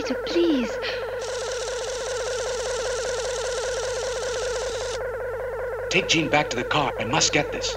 Peter, please. Take Jean back to the car. I must get this.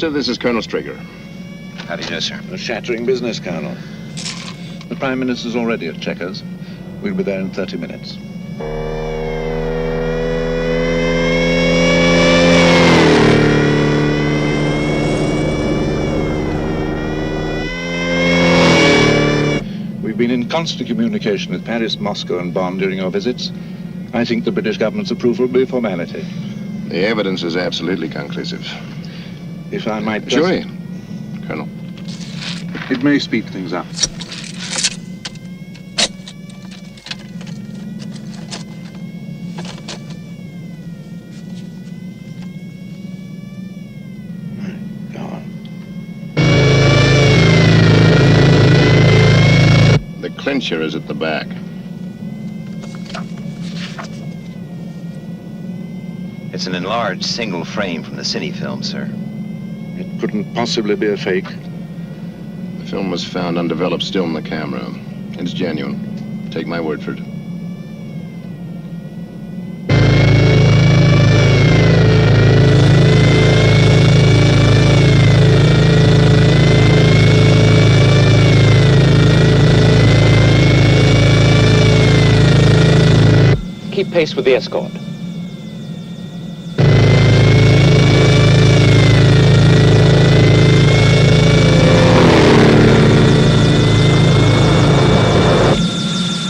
This is Colonel Strager. How do you do, sir? A shattering business, Colonel. The Prime Minister's already at Checkers. We'll be there in 30 minutes. We've been in constant communication with Paris, Moscow, and Bonn during your visits. I think the British government's approval will be a formality. The evidence is absolutely conclusive. If I might just... Sure, Colonel. It may speed things up. Go on. The clincher is at the back. It's an enlarged single frame from the cine film, sir. It couldn't possibly be a fake. The film was found undeveloped still in the camera. It's genuine. Take my word for it. Keep pace with the escort.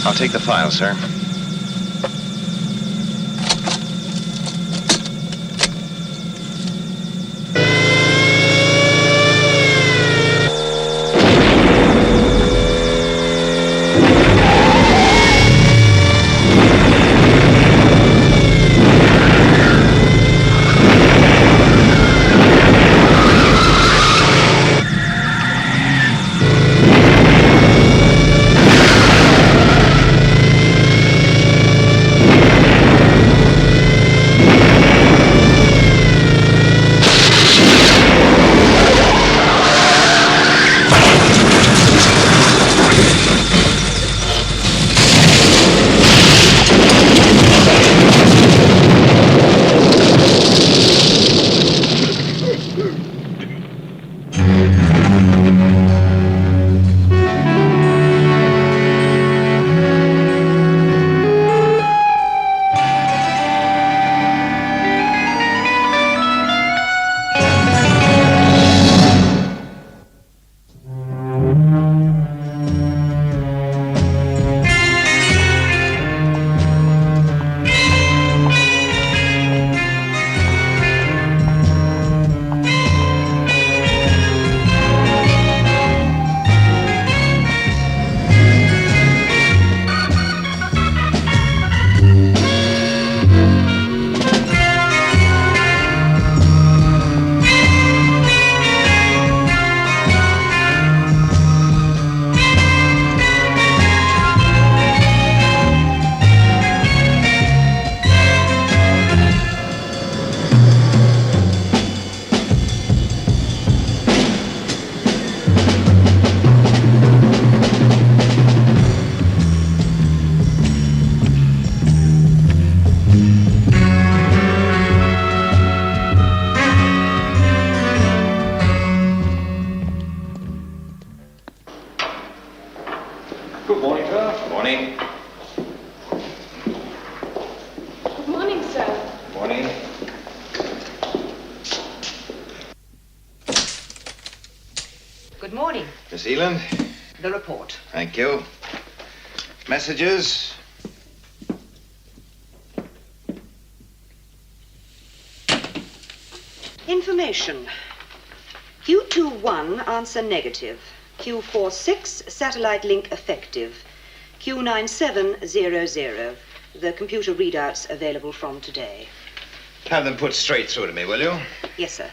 I'll take the file, sir. Good morning, sir. Good morning. Good morning, sir. Good morning. Good morning. Miss Eland. The report. Thank you. Messages? Information. Q21 answer negative. Q46 satellite link effective. Q9700. The computer readouts available from today. Have them put straight through to me, will you? Yes, sir.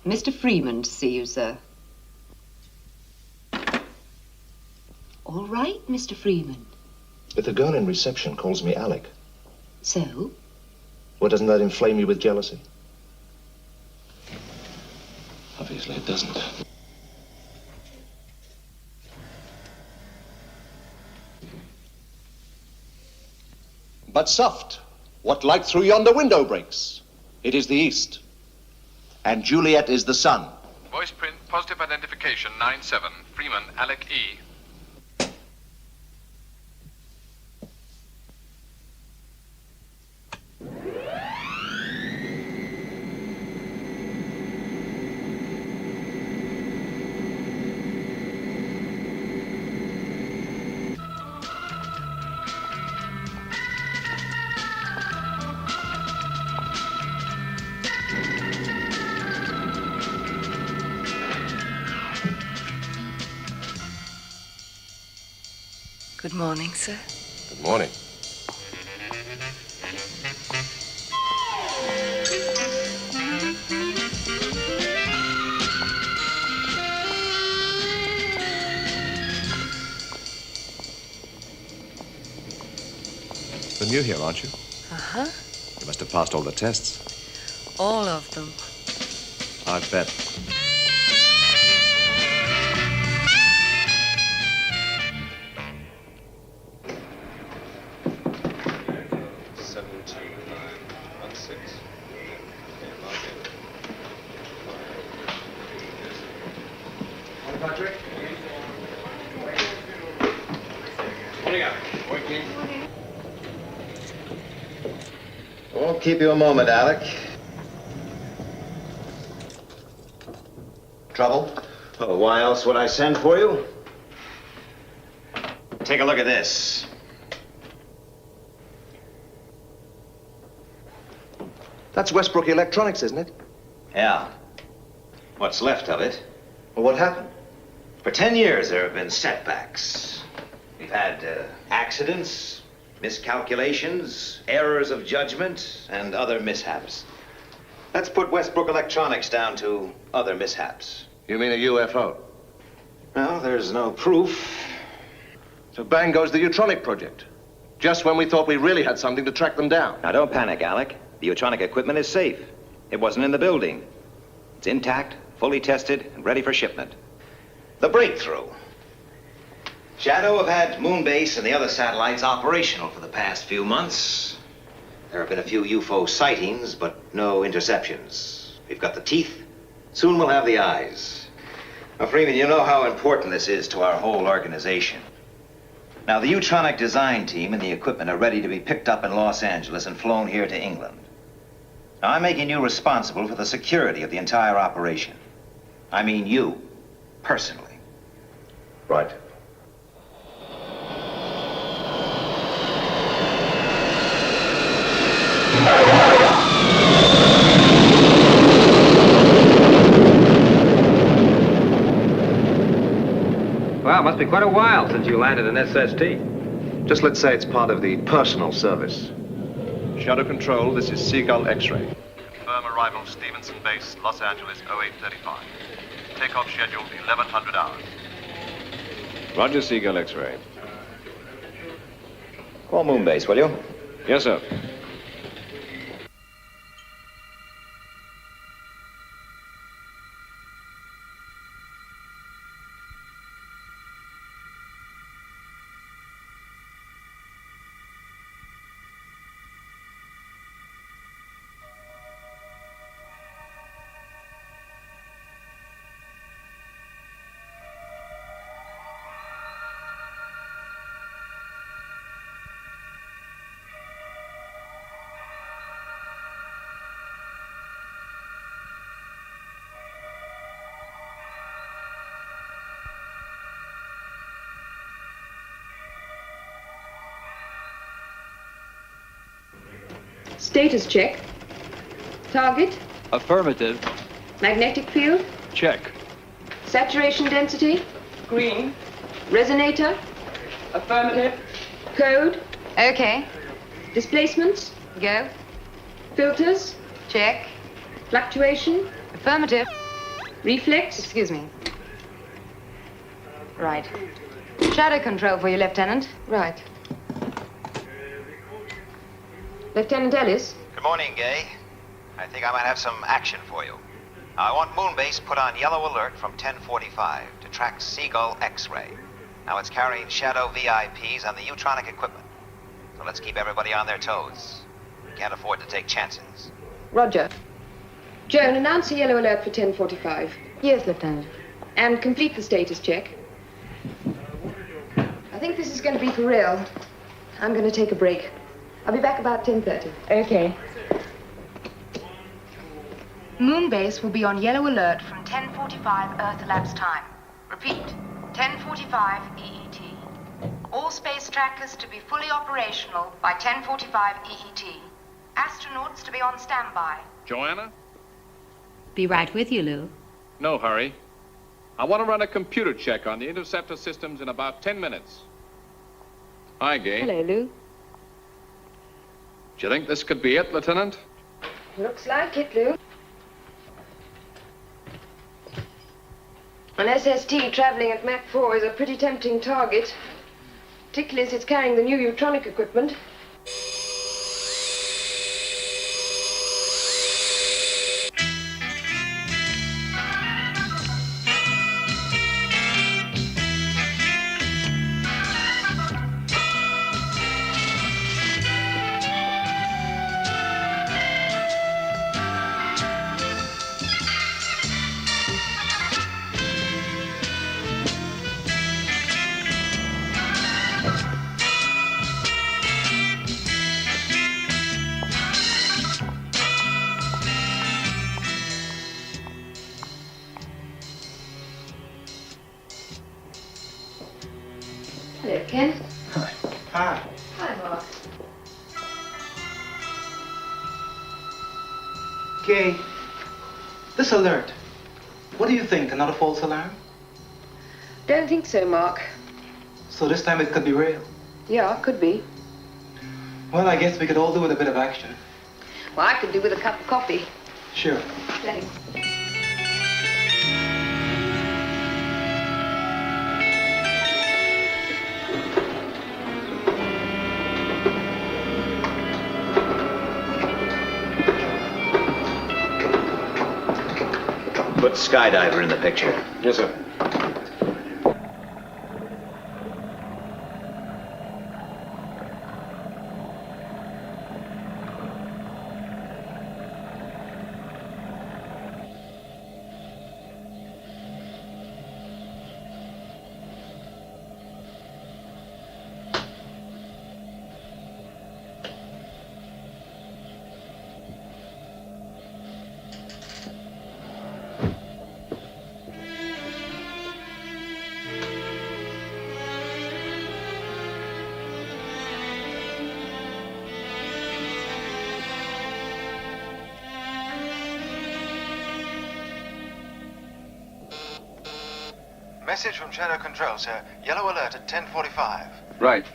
Mr. Freeman to see you, sir. All right, Mr. Freeman. But the girl in reception calls me Alec. So? Well, doesn't that inflame you with jealousy? Obviously it doesn't. But soft, what light through yonder window breaks? It is the east. And Juliet is the sun. Voice print, positive identification, 9-7. Freeman, Alec E. Good morning, sir. Good morning. You're new here, aren't you? Uh-huh. You must have passed all the tests. All of them. I bet. Won't keep you a moment, Alec. Trouble? Oh, why else would I send for you? Take a look at this. That's Westbrook Electronics, isn't it? Yeah. What's left of it. Well, what happened? For 10 years, there have been setbacks. We've had accidents, miscalculations, errors of judgment, and other mishaps. Let's put Westbrook Electronics down to other mishaps. You mean a UFO? Well, there's no proof. So bang goes the Utronic project. Just when we thought we really had something to track them down. Now, don't panic, Alec. The Utronic equipment is safe. It wasn't in the building. It's intact, fully tested, and ready for shipment. The breakthrough. Shadow have had moonbase and the other satellites operational for the past few months. There have been a few UFO sightings, but no interceptions. We've got the teeth. Soon we'll have the eyes. Now, Freeman, you know how important this is to our whole organization. Now, the Utronic design team and the equipment are ready to be picked up in Los Angeles and flown here to England. Now, I'm making you responsible for the security of the entire operation. I mean you, personally. Right. Wow, it must be quite a while since you landed an SST. Just let's say it's part of the personal service. Shadow Control, this is Seagull X-ray. Confirm arrival Stevenson Base, Los Angeles, 0835. Takeoff scheduled 1100 hours. Roger, Seagull X-ray. Call moonbase, will you? Yes, sir. Status check. Target. Affirmative. Magnetic field. Check. Saturation density. Green. Resonator. Affirmative. Code. Okay. Displacements. Go. Filters. Check. Fluctuation. Affirmative. Reflex. Excuse me. Right. Shadow control for you, Lieutenant. Right. Lieutenant Ellis. Good morning, Gay. I think I might have some action for you. I want Moonbase put on yellow alert from 1045 to track Seagull X-ray. Now it's carrying shadow VIPs on the Utronic equipment. So let's keep everybody on their toes. We can't afford to take chances. Roger. Joan, announce a yellow alert for 1045. Yes, Lieutenant. And complete the status check. I think this is going to be for real. I'm going to take a break. I'll be back about 10:30. Okay. Moonbase will be on yellow alert from 10:45 Earth elapsed time. Repeat, 10:45 EET. All space trackers to be fully operational by 10:45 EET. Astronauts to be on standby. Joanna? Be right with you, Lou. No hurry. I want to run a computer check on the interceptor systems in about 10 minutes. Hi, Gay. Hello, Lou. Do you think this could be it, Lieutenant? Looks like it, Lou. An SST traveling at Mach 4 is a pretty tempting target, particularly as it's carrying the new Utronic equipment. Hello, Ken. Hi. Hi, Mark. Gay, this alert, what do you think? Another false alarm? Don't think so, Mark. So this time it could be real. Yeah, could be. Well, I guess we could all do with a bit of action. Well, I could do with a cup of coffee. Sure. Thanks. Put Skydiver in the picture. Yes, sir. Message from Shadow Control, sir. Yellow alert at 10:45. Right.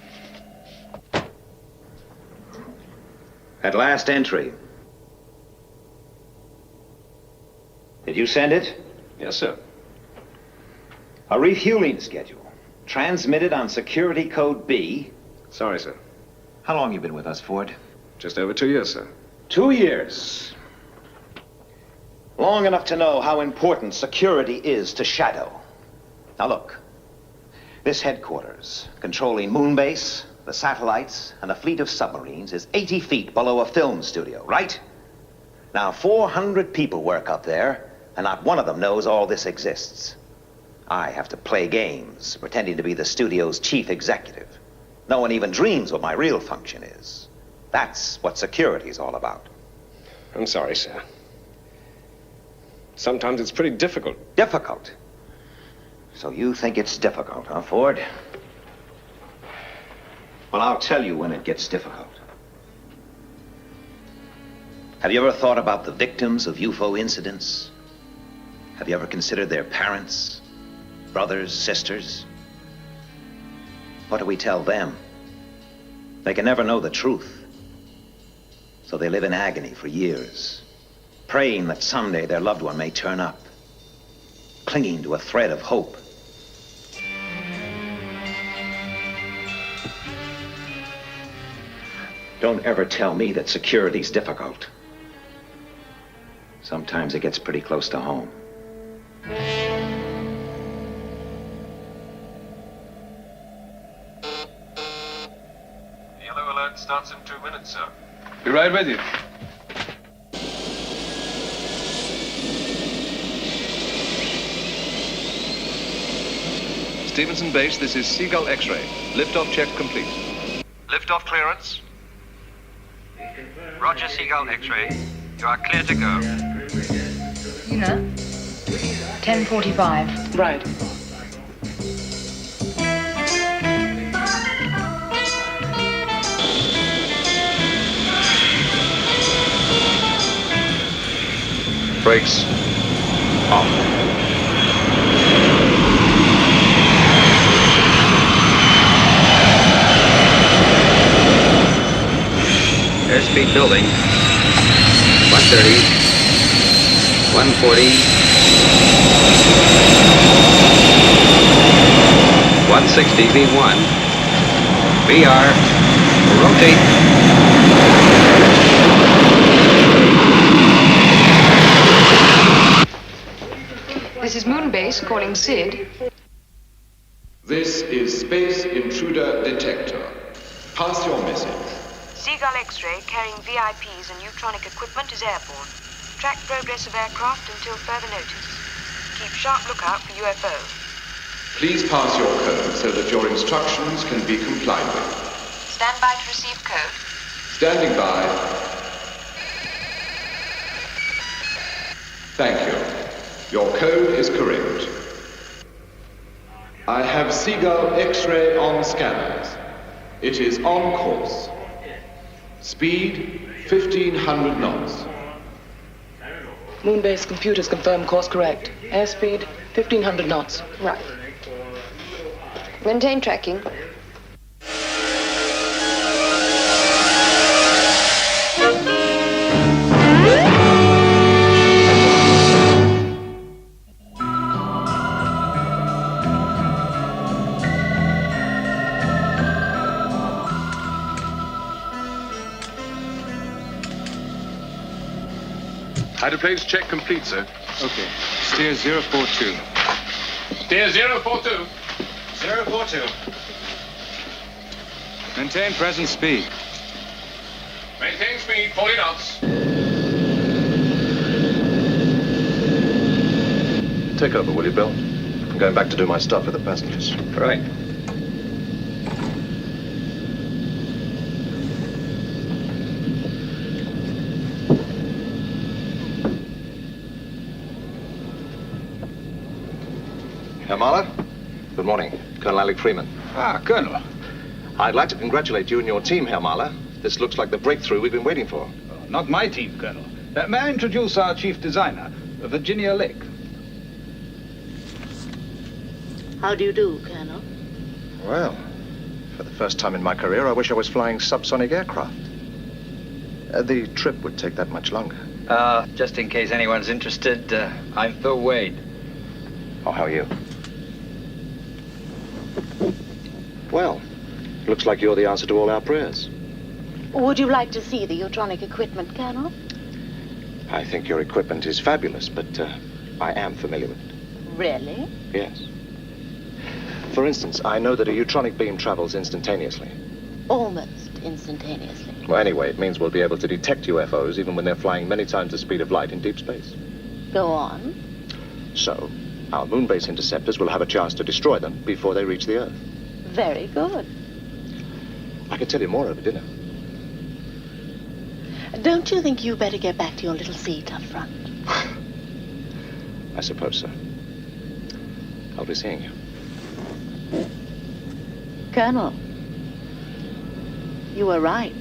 At last entry. Did you send it? Yes, sir. A refueling schedule. Transmitted on security code B. Sorry, sir. How long you been with us, Ford? Just over 2 years, sir. 2 years. Long enough to know how important security is to Shadow. Now look, this headquarters, controlling Moonbase, the satellites, and a fleet of submarines, is 80 feet below a film studio, right? Now, 400 people work up there, and not one of them knows all this exists. I have to play games, pretending to be the studio's chief executive. No one even dreams what my real function is. That's what security's all about. I'm sorry, sir. Sometimes it's pretty difficult. Difficult? So you think it's difficult, huh, Ford? Well, I'll tell you when it gets difficult. Have you ever thought about the victims of UFO incidents? Have you ever considered their parents, brothers, sisters? What do we tell them? They can never know the truth. So they live in agony for years, praying that someday their loved one may turn up, clinging to a thread of hope. Don't ever tell me that security's difficult. Sometimes it gets pretty close to home. Yellow alert starts in 2 minutes, sir. Be right with you. Stevenson Base, this is Seagull X-ray. Liftoff check complete. Liftoff clearance. Roger, Seagull X-ray. You are clear to go. You know? 10:45. Right. Brakes off. Airspeed building. 130. 140. 160 V1. VR. Rotate. This is Moonbase calling Sid. This is Space Intruder Detector. Pass your message. Seagull X-ray carrying VIPs and neutronic equipment is airborne. Track progress of aircraft until further notice. Keep sharp lookout for UFO. Please pass your code so that your instructions can be complied with. Stand by to receive code. Standing by. Thank you. Your code is correct. I have Seagull X-ray on scanners. It is on course. Speed 1500 knots. Moonbase computers confirm course correct. Airspeed 1500 knots. Right. Maintain tracking. Hydroplanes check complete, sir. Okay. Steer 042. Steer 042. 042. Maintain present speed. Maintain speed, 40 knots. Take over, will you, Bill? I'm going back to do my stuff with the passengers. Right. Herr Mahler? Good morning. Colonel Alec Freeman. Ah, Colonel. I'd like to congratulate you and your team, Herr Mahler. This looks like the breakthrough we've been waiting for. Not my team, Colonel. May I introduce our chief designer, Virginia Lake? How do you do, Colonel? Well, for the first time in my career, I wish I was flying subsonic aircraft. The trip would take that much longer. Just in case anyone's interested, I'm Phil Wade. Oh, how are you? Well, looks like you're the answer to all our prayers. Would you like to see the Utronic equipment, Colonel? I think your equipment is fabulous, but I am familiar with it. Really? Yes. For instance, I know that a Utronic beam travels instantaneously. Almost instantaneously. Well, anyway, it means we'll be able to detect UFOs even when they're flying many times the speed of light in deep space. Go on. So, our moonbase interceptors will have a chance to destroy them before they reach the Earth. Very good. I could tell you more over dinner. Don't you think you better get back to your little seat up front? I suppose so. I'll be seeing you. Colonel, you were right.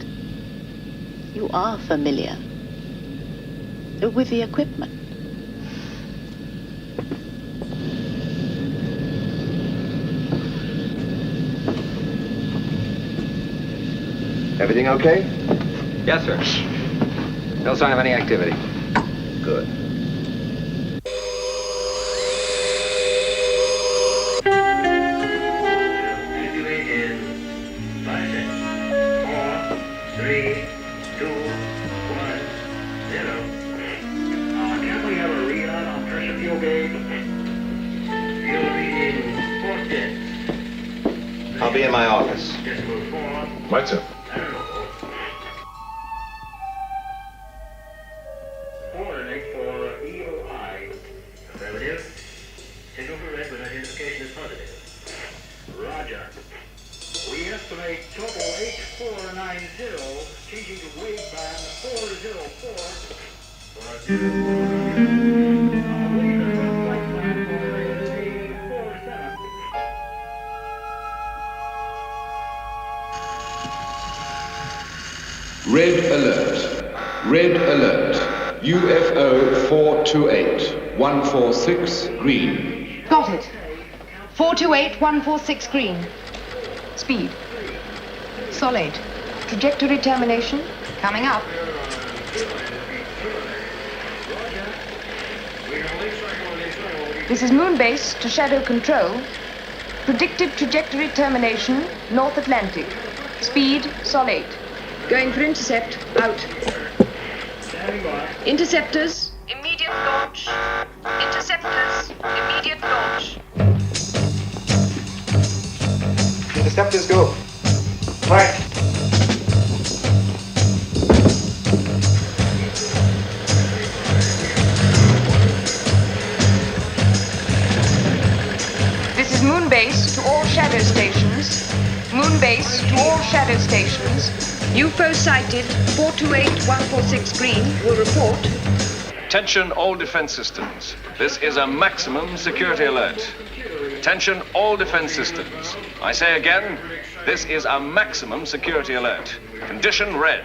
You are familiar. with the equipment. Everything okay? Yes, sir. No sign of any activity. Good. I'll be in my office. Right, sir. Coordinate for EOI. Affirmative. Signal for red when identification is positive. Roger. We estimate total H490, changing to wave band 404. Red alert. Red alert. UFO 428. 146 green. Got it. 428, 146 green. Speed. Solid. Trajectory termination. Coming up. This is moonbase to shadow control. Predicted trajectory termination, North Atlantic. Speed, solid. Going for intercept, out. Interceptors. Immediate launch. Interceptors, immediate launch. Interceptors go. Right. This is moonbase to all shadow stations. Moonbase to all shadow stations. UFO sighted, 428-146 green, will report. Attention all defense systems. This is a maximum security alert. Attention all defense systems. I say again, this is a maximum security alert. Condition red.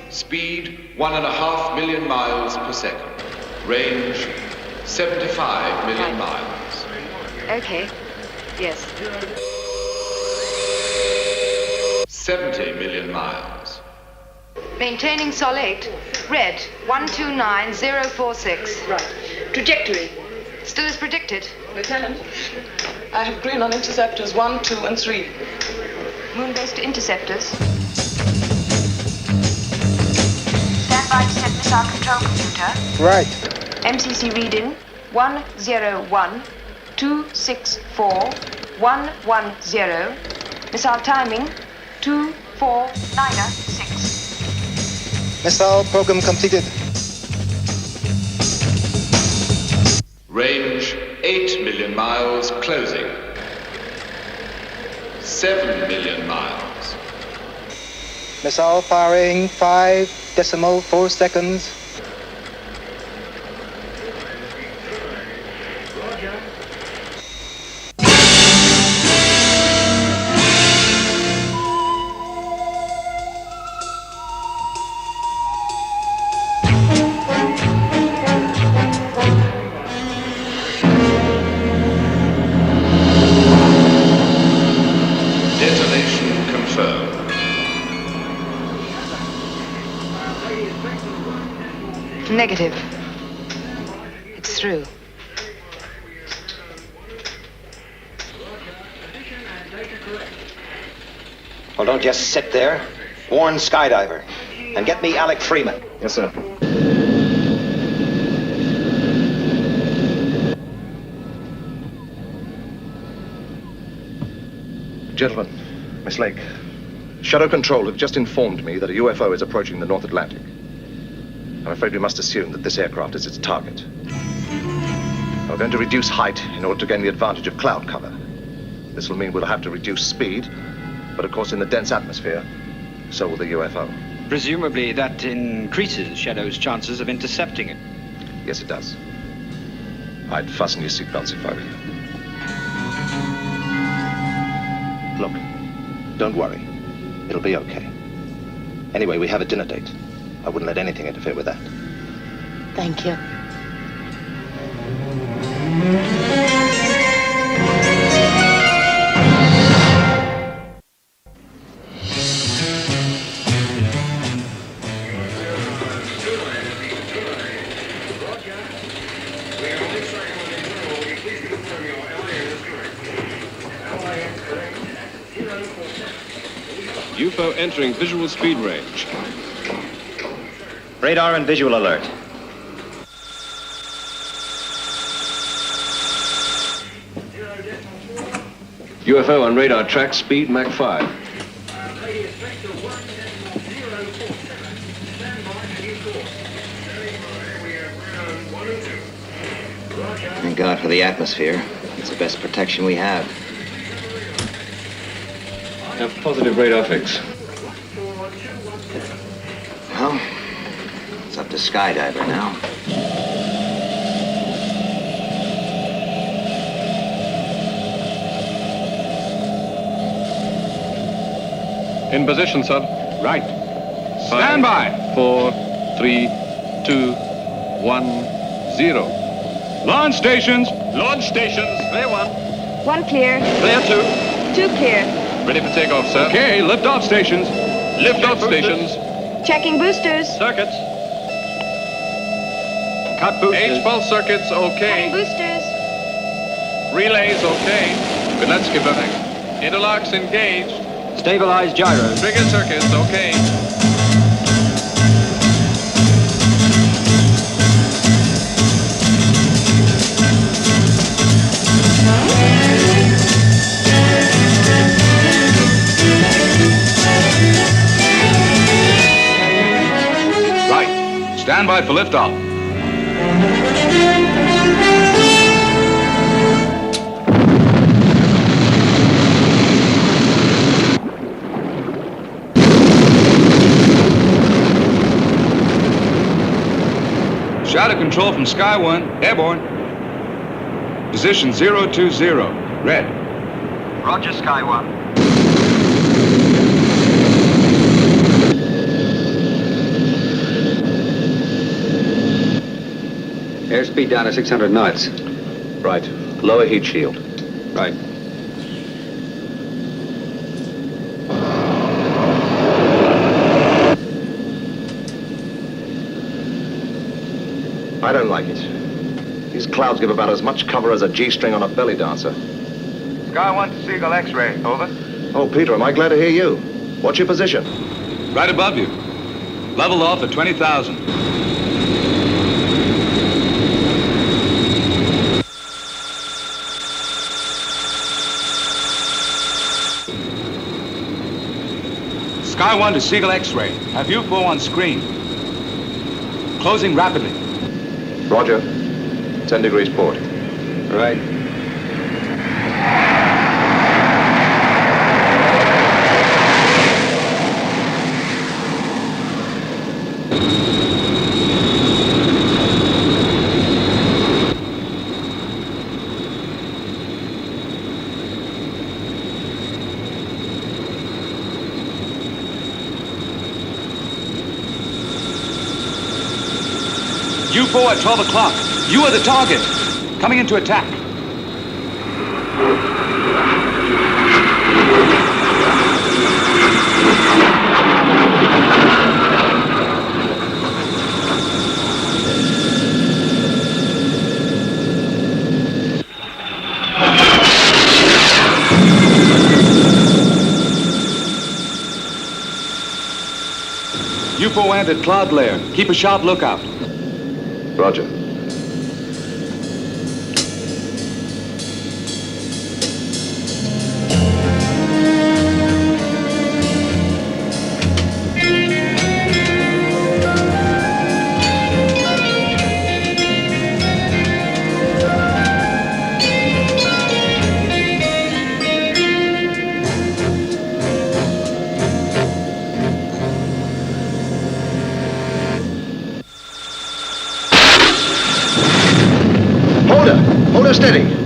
Speed 1.5 million miles per second. Range 75 million miles. Okay. Yes. 70 million miles. Maintaining solid. Red, 129046. Right. Trajectory. Still as predicted. Lieutenant, I have green on interceptors 1, 2, and 3. Moonbase to interceptors. Stand by to set missile control computer. Right. MCC reading 101-264-110. Missile timing 2496. Missile program completed. Range 8 million miles closing. 7 million miles. Missile firing 5.4 seconds. Detonation confirmed. Negative. It's through. Well, don't just sit there. Warn Skydiver. And get me Alec Freeman. Yes, sir. Gentlemen, Miss Lake, Shadow Control have just informed me that a UFO is approaching the North Atlantic. I'm afraid we must assume that this aircraft is its target. We're going to reduce height in order to gain the advantage of cloud cover. This will mean we'll have to reduce speed, but of course in the dense atmosphere, so will the UFO. Presumably that increases Shadow's chances of intercepting it. Yes, it does. I'd fasten your seatbelts if I were you. Look, don't worry. It'll be okay. Anyway, we have a dinner date. I wouldn't let anything interfere with that. Thank you. UFO entering visual speed range. Radar and visual alert. UFO on radar track, speed Mach 5. Thank God for the atmosphere. It's the best protection we have. Have positive radar fix. Well, it's up to Skydiver now. In position, sir. Right. Stand by. 4, 3, 2, 1, 0. Launch stations. Launch stations. Clear 1. 1 clear. Clear 2. 2 clear. Ready for takeoff, sir. Okay, lift-off stations. Lift-off stations. Checking boosters. Circuits. Cut boosters. H-pulse circuits, okay. Cutting boosters. Relays, okay. Good, let's skip everything. Interlocks engaged. Stabilize gyros. Trigger circuits, okay. Right. Stand by for liftoff. Shadow control from Sky 1, airborne. Position 020, red. Roger, Sky 1. Airspeed down to 600 knots. Right. Lower heat shield. Right. I don't like it. These clouds give about as much cover as a G-string on a belly dancer. Sky 1 to Seagull X-ray, over. Oh, Peter, am I glad to hear you? What's your position? Right above you. Level off at 20,000. Sky 1 to Seagull X-ray. Have UFO on screen. Closing rapidly. Roger. 10 degrees port. Right. UFO at 12 o'clock. You are the target. Coming into attack. UFO entered cloud layer. Keep a sharp lookout. Roger. Hold her steady.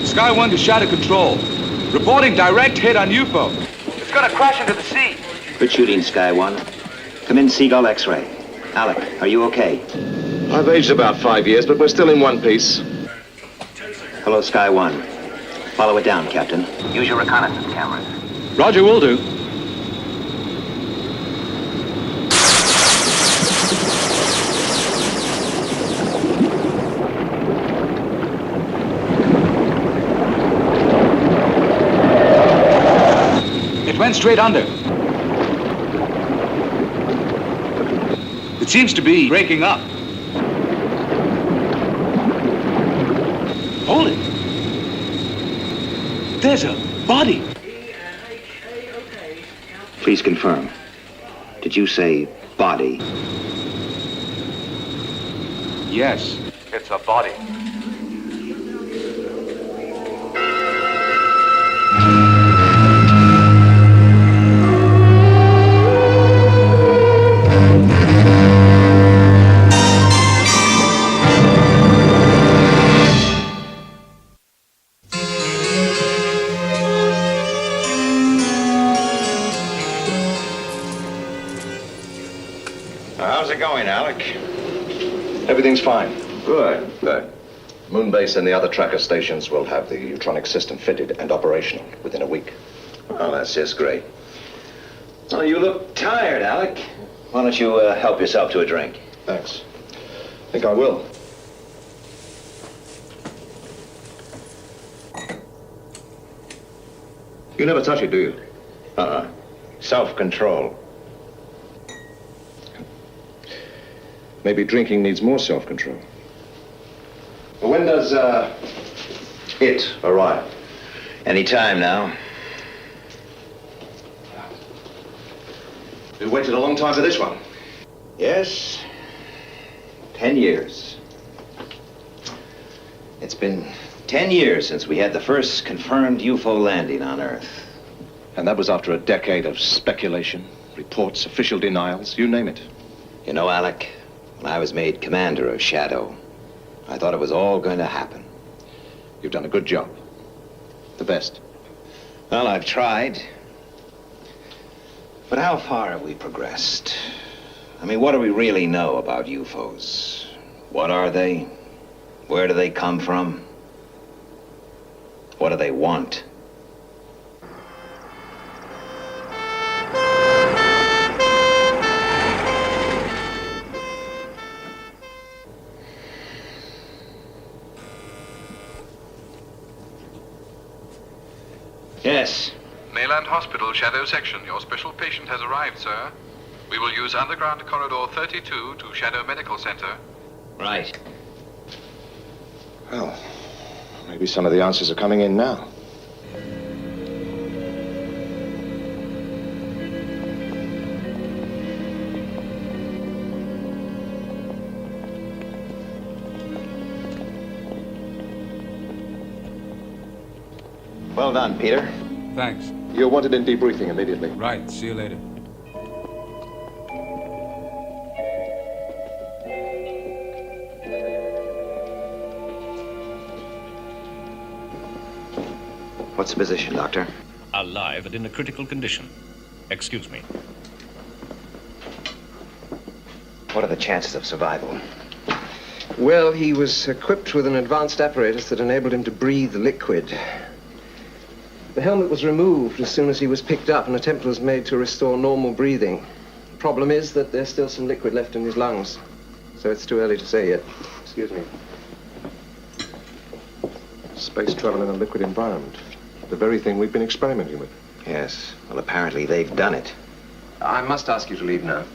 Sky 1 to Shadow Control. Reporting direct hit on UFO. It's gonna crash into the sea. Good shooting, Sky 1. Come in, Seagull X-ray. Alec, are you okay? I've aged about 5 years, but we're still in one piece. Hello, Sky 1. Follow it down, Captain. Use your reconnaissance cameras. Roger, will do. It went straight under. It seems to be breaking up. Hold it. There's a body. Please confirm. Did you say body? Yes. It's a body. How's it going, Alec? Everything's fine. Good. Moonbase and the other tracker stations will have the Utronic system fitted and operational within a week. Oh, that's just great. Well, you look tired, Alec. Why don't you help yourself to a drink? Thanks. I think I will. You never touch it, do you? Self-control. Maybe drinking needs more self-control. Well, when does, it arrive? Any time now. We waited a long time for this one. Yes. 10 years. It's been 10 years since we had the first confirmed UFO landing on Earth. And that was after a decade of speculation, reports, official denials, you name it. You know, Alec, when I was made commander of Shadow, I thought it was all going to happen. You've done a good job. The best. Well, I've tried. But how far have we progressed? I mean, what do we really know about UFOs? What are they? Where do they come from? What do they want? Yes. Mayland Hospital, Shadow Section. Your special patient has arrived, sir. We will use underground corridor 32 to Shadow Medical Center. Right. Well, maybe some of the answers are coming in now. Well done, Peter. Thanks. You're wanted in debriefing immediately. Right. See you later. What's the position, Doctor? Alive and in a critical condition. Excuse me. What are the chances of survival? Well, he was equipped with an advanced apparatus that enabled him to breathe liquid. The helmet was removed as soon as he was picked up, and an attempt was made to restore normal breathing. The problem is that there's still some liquid left in his lungs, so it's too early to say yet. Excuse me. Space travel in a liquid environment. The very thing we've been experimenting with. Yes. Well, apparently they've done it. I must ask you to leave now.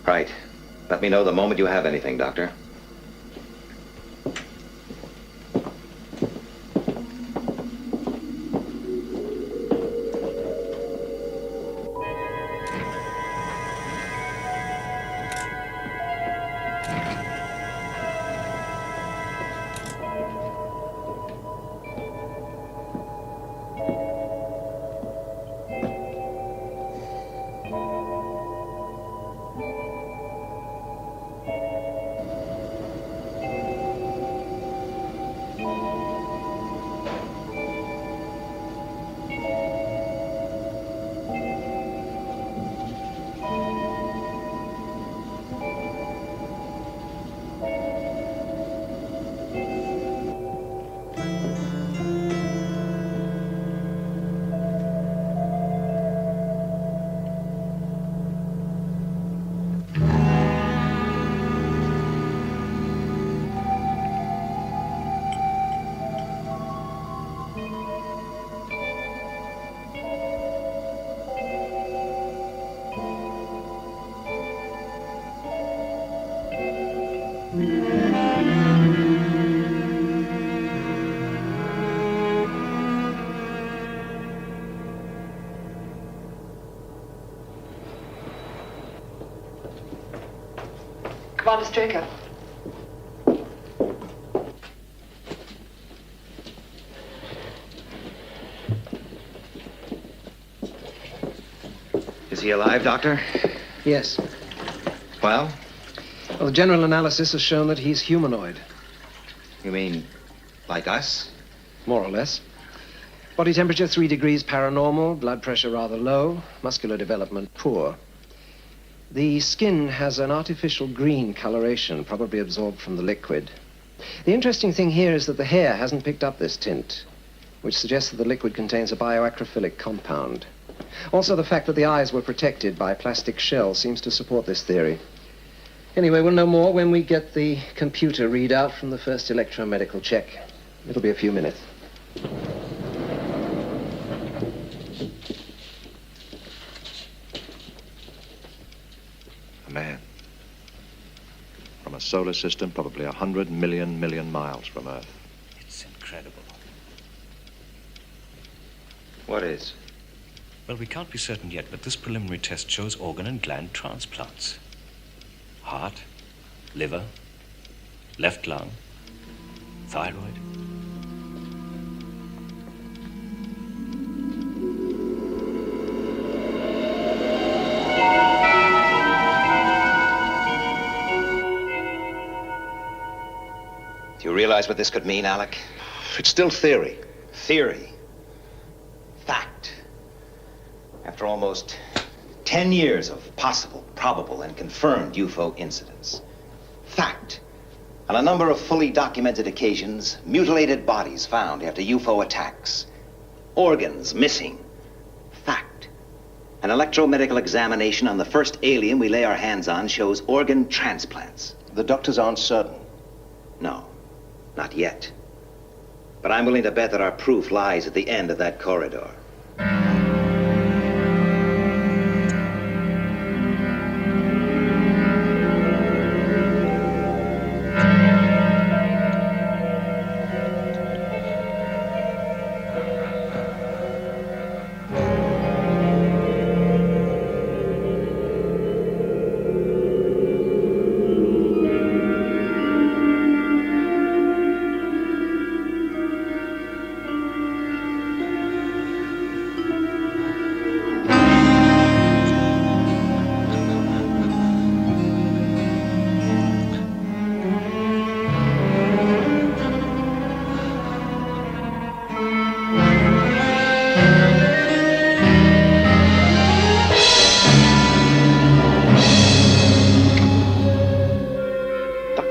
Right. Let me know the moment you have anything, Doctor. Commander Straker. Is he alive, Doctor? Yes. Well? Well, the general analysis has shown that he's humanoid. You mean like us? More or less. Body temperature 3 degrees paranormal, blood pressure rather low, muscular development poor. The skin has an artificial green coloration, probably absorbed from the liquid. The interesting thing here is that the hair hasn't picked up this tint, which suggests that the liquid contains a bioacrophilic compound. Also, the fact that the eyes were protected by plastic shells seems to support this theory. Anyway, we'll know more when we get the computer readout from the first electromedical check. It'll be a few minutes. A man. From a solar system probably 100 million miles from Earth. It's incredible. What is? Well, we can't be certain yet, but this preliminary test shows organ and gland transplants. Heart, liver, left lung, thyroid. Do you realize what this could mean, Alec? It's still theory. Theory. Fact. After almost 10 years of possible, probable, and confirmed UFO incidents. Fact. On a number of fully documented occasions, mutilated bodies found after UFO attacks. Organs missing. Fact. An electromedical examination on the first alien we lay our hands on shows organ transplants. The doctors aren't certain. No, not yet. But I'm willing to bet that our proof lies at the end of that corridor.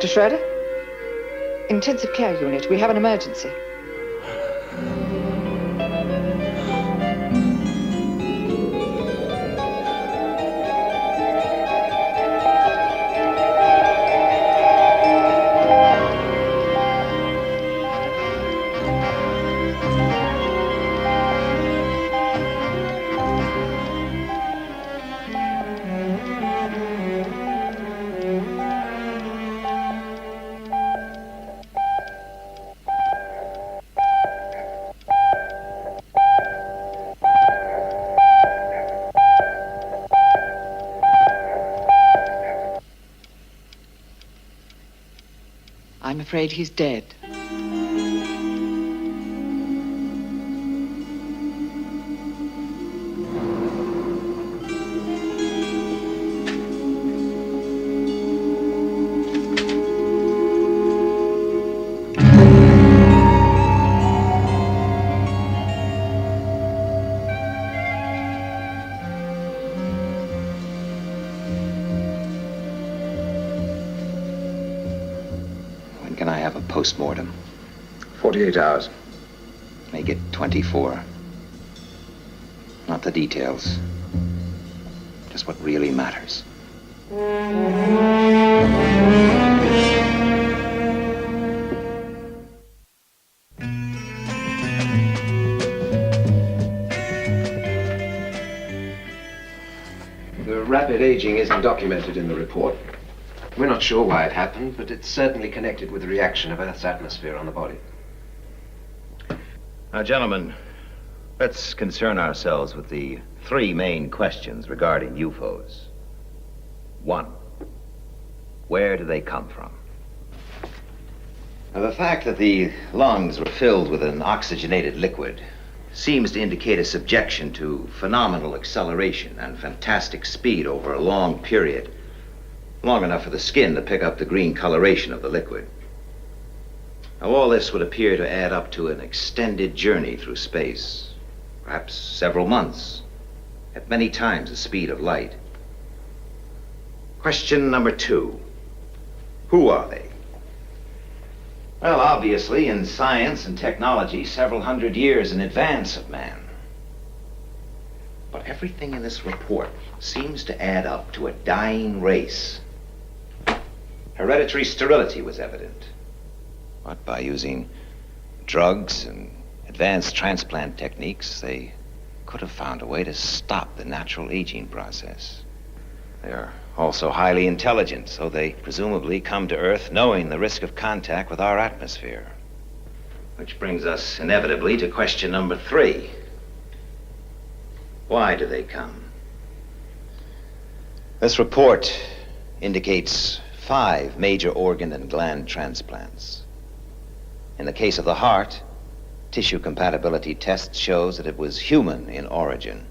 Shredder? Intensive care unit. We have an emergency. I'm afraid he's dead. Can I have a post-mortem? 48 hours. Make it 24. Not the details. Just what really matters. The rapid aging isn't documented in the report. We're not sure why it happened, but it's certainly connected with the reaction of Earth's atmosphere on the body. Now, gentlemen, let's concern ourselves with the three main questions regarding UFOs. 1, where do they come from? Now, the fact that the lungs were filled with an oxygenated liquid seems to indicate a subjection to phenomenal acceleration and fantastic speed over a long period, long enough for the skin to pick up the green coloration of the liquid. Now, all this would appear to add up to an extended journey through space, perhaps several months, at many times the speed of light. Question number 2, who are they? Well, obviously, in science and technology, several hundred years in advance of man. But everything in this report seems to add up to a dying race. Hereditary sterility was evident. But by using drugs and advanced transplant techniques, they could have found a way to stop the natural aging process. They are also highly intelligent, so they presumably come to Earth knowing the risk of contact with our atmosphere. Which brings us inevitably to question number 3. Why do they come? This report indicates 5 major organ and gland transplants. In the case of the heart, tissue compatibility tests shows that it was human in origin.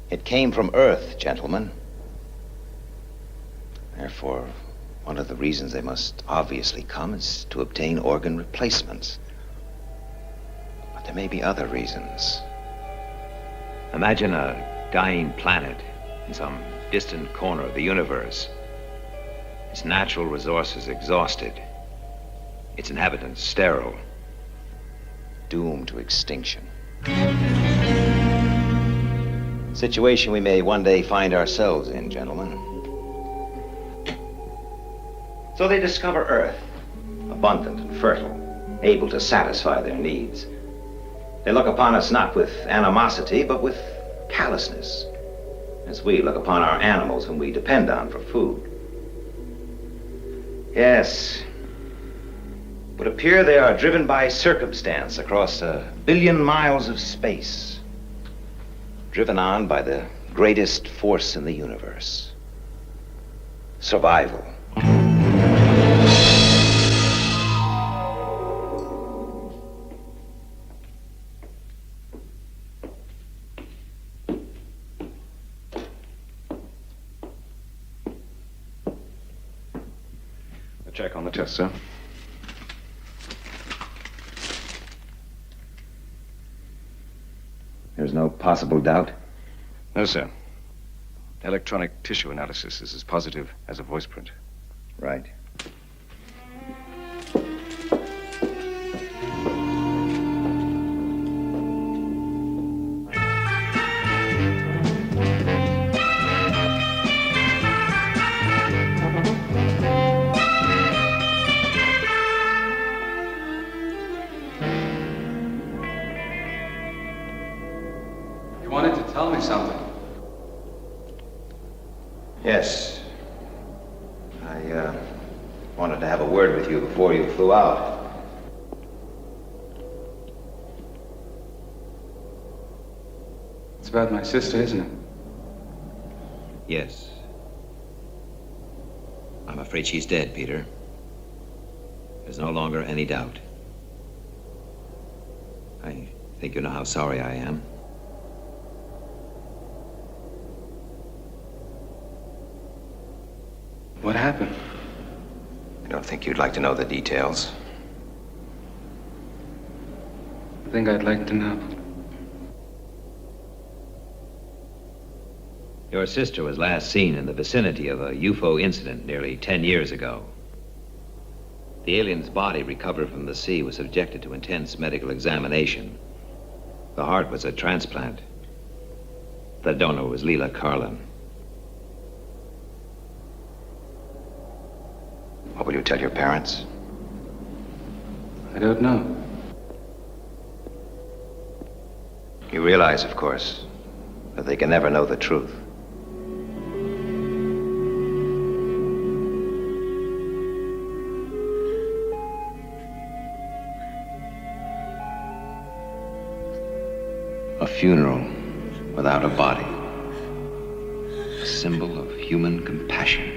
It came from Earth, gentlemen. Therefore, one of the reasons they must obviously come is to obtain organ replacements. But there may be other reasons. Imagine a dying planet in some distant corner of the universe. Its natural resources exhausted. Its inhabitants sterile. Doomed to extinction. Situation we may one day find ourselves in, gentlemen. So they discover Earth, abundant and fertile, able to satisfy their needs. They look upon us not with animosity, but with callousness, as we look upon our animals whom we depend on for food. Yes, it would appear they are driven by circumstance across 1 billion miles of space, driven on by the greatest force in the universe, survival. Check on the test, sir. There's no possible doubt? No, sir. Electronic tissue analysis is as positive as a voice print. Right. Tell me something. Yes. I wanted to have a word with you before you flew out. It's about my sister, isn't it? Yes. I'm afraid she's dead, Peter. There's no longer any doubt. I think you know how sorry I am. What happened? I don't think you'd like to know the details. I think I'd like to know. Your sister was last seen in the vicinity of a UFO incident nearly 10 years ago. The alien's body recovered from the sea was subjected to intense medical examination. The heart was a transplant. The donor was Leela Carlin. What will you tell your parents? I don't know. You realize, of course, that they can never know the truth. funeral without a body. A symbol of human compassion.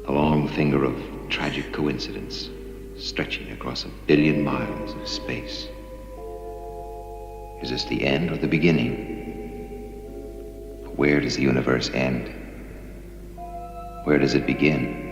The long finger of tragic coincidence stretching across 1 billion miles of space. Is this the end or the beginning? Where does the universe end? Where does it begin?